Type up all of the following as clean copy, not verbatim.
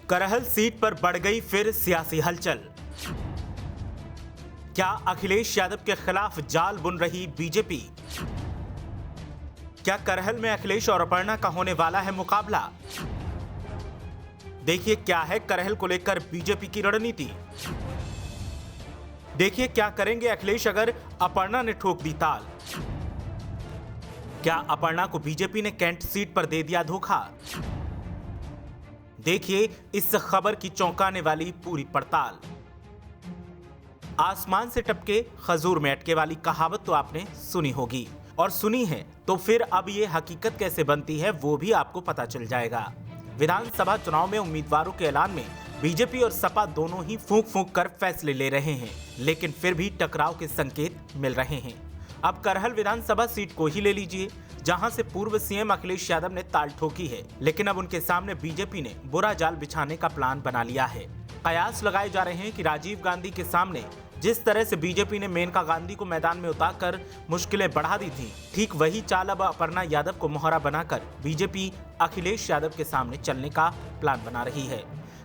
Karhal seat पर बढ़ गई फिर सियासी हलचल। क्या अखिलेश यादव के खिलाफ जाल बुन रही बीजेपी? क्या करहल में अखिलेश और अपर्णा का होने वाला है मुकाबला? देखिए क्या है करहल को लेकर बीजेपी की रणनीति। देखिए क्या करेंगे अखिलेश अगर अपर्णा ने ठोक दी ताल। क्या अपर्णा को बीजेपी ने कैंट सीट पर दे दिया धोखा? देखिए इस खबर की चौंकाने वाली पूरी पड़ताल। आसमान से टपके खजूर में अटके वाली कहावत तो आपने सुनी होगी, और सुनी है तो फिर अब ये हकीकत कैसे बनती है वो भी आपको पता चल जाएगा। विधानसभा चुनाव में उम्मीदवारों के ऐलान में बीजेपी और सपा दोनों ही फूंक फूंक कर फैसले ले रहे हैं, लेकिन फिर भी टकराव के संकेत मिल रहे हैं। अब करहल विधानसभा सीट को ही ले लीजिए, जहां से पूर्व सीएम अखिलेश यादव ने ताल ठोकी है, लेकिन अब उनके सामने बीजेपी ने बुरा जाल बिछाने का प्लान बना लिया है। कयास लगाए जा रहे हैं कि राजीव गांधी के सामने जिस तरह से बीजेपी ने मेनका गांधी को मैदान में उतारकर मुश्किलें बढ़ा दी थी, ठीक वही चाल अब अपर्णा यादव को मोहरा बनाकर बीजेपी अखिलेश यादव के सामने चलने का प्लान बना रही है।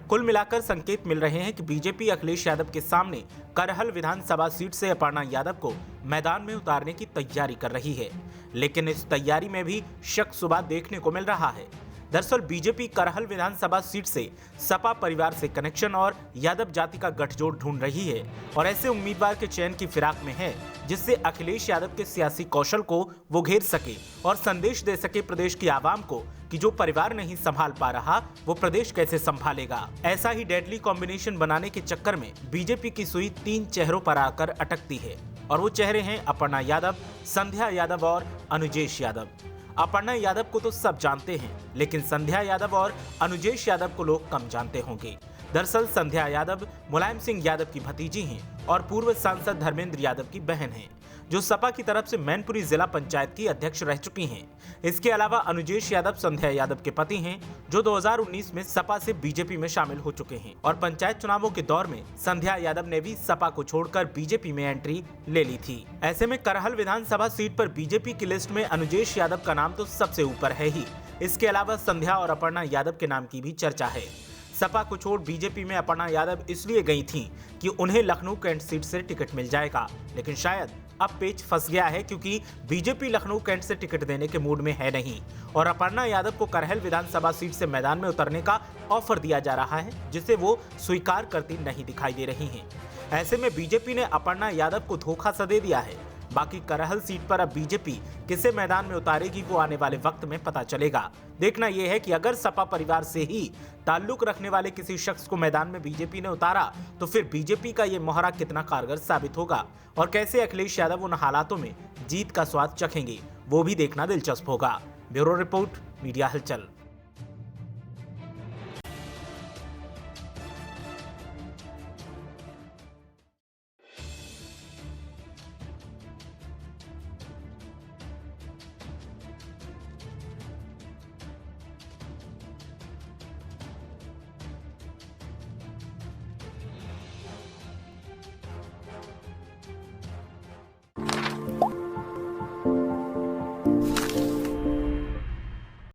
कुल मिलाकर संकेत मिल रहे हैं कि बीजेपी अखिलेश यादव के सामने करहल विधानसभा सीट से अपर्णा यादव को मैदान में उतारने की तैयारी कर रही है, लेकिन इस तैयारी में भी शक शुबा देखने को मिल रहा है। दरअसल बीजेपी करहल विधानसभा सीट से सपा परिवार से कनेक्शन और यादव जाति का गठजोड़ ढूंढ रही है, और ऐसे उम्मीदवार के चयन की फिराक में है जिससे अखिलेश यादव के सियासी कौशल को वो घेर सके और संदेश दे सके प्रदेश की आवाम को कि जो परिवार नहीं संभाल पा रहा वो प्रदेश कैसे संभालेगा। ऐसा ही डेडली कॉम्बिनेशन बनाने के चक्कर में बीजेपी की सुई 3 चेहरों पर आकर अटकती है, और वो चेहरे हैं अपर्णा यादव, संध्या यादव और अनुजेश यादव। अपर्णा यादव को तो सब जानते हैं, लेकिन संध्या यादव और अनुजेश यादव को लोग कम जानते होंगे। दरअसल संध्या यादव मुलायम सिंह यादव की भतीजी हैं और पूर्व सांसद धर्मेंद्र यादव की बहन हैं, जो सपा की तरफ से मैनपुरी जिला पंचायत की अध्यक्ष रह चुकी हैं। इसके अलावा अनुजेश यादव संध्या यादव के पति हैं, जो 2019 में सपा से बीजेपी में शामिल हो चुके हैं, और पंचायत चुनावों के दौर में संध्या यादव ने भी सपा को छोड़कर बीजेपी में एंट्री ले ली थी। ऐसे में करहल विधानसभा सीट पर बीजेपी की लिस्ट में अनुजेश यादव का नाम तो सबसे ऊपर है ही। इसके अलावा संध्या और अपर्णा यादव के नाम की भी चर्चा है। सपा को छोड़ बीजेपी में अपर्णा यादव इसलिए गई थीं कि उन्हें लखनऊ कैंट सीट से टिकट मिल जाएगा, लेकिन शायद अब पेच फंस गया है, क्योंकि बीजेपी लखनऊ कैंट से टिकट देने के मूड में है नहीं, और अपर्णा यादव को करहल विधानसभा सीट से मैदान में उतरने का ऑफर दिया जा रहा है, जिसे वो स्वीकार करती नहीं दिखाई दे रही हैं। ऐसे में बीजेपी ने अपर्णा यादव को धोखा सा दे दिया है। बाकी करहल सीट पर अब बीजेपी किसे मैदान में उतारेगी वो आने वाले वक्त में पता चलेगा। देखना यह है कि अगर सपा परिवार से ही ताल्लुक रखने वाले किसी शख्स को मैदान में बीजेपी ने उतारा तो फिर बीजेपी का ये मोहरा कितना कारगर साबित होगा, और कैसे अखिलेश यादव उन हालातों में जीत का स्वाद चखेंगे वो भी देखना दिलचस्प होगा। ब्यूरो रिपोर्ट, मीडिया हलचल।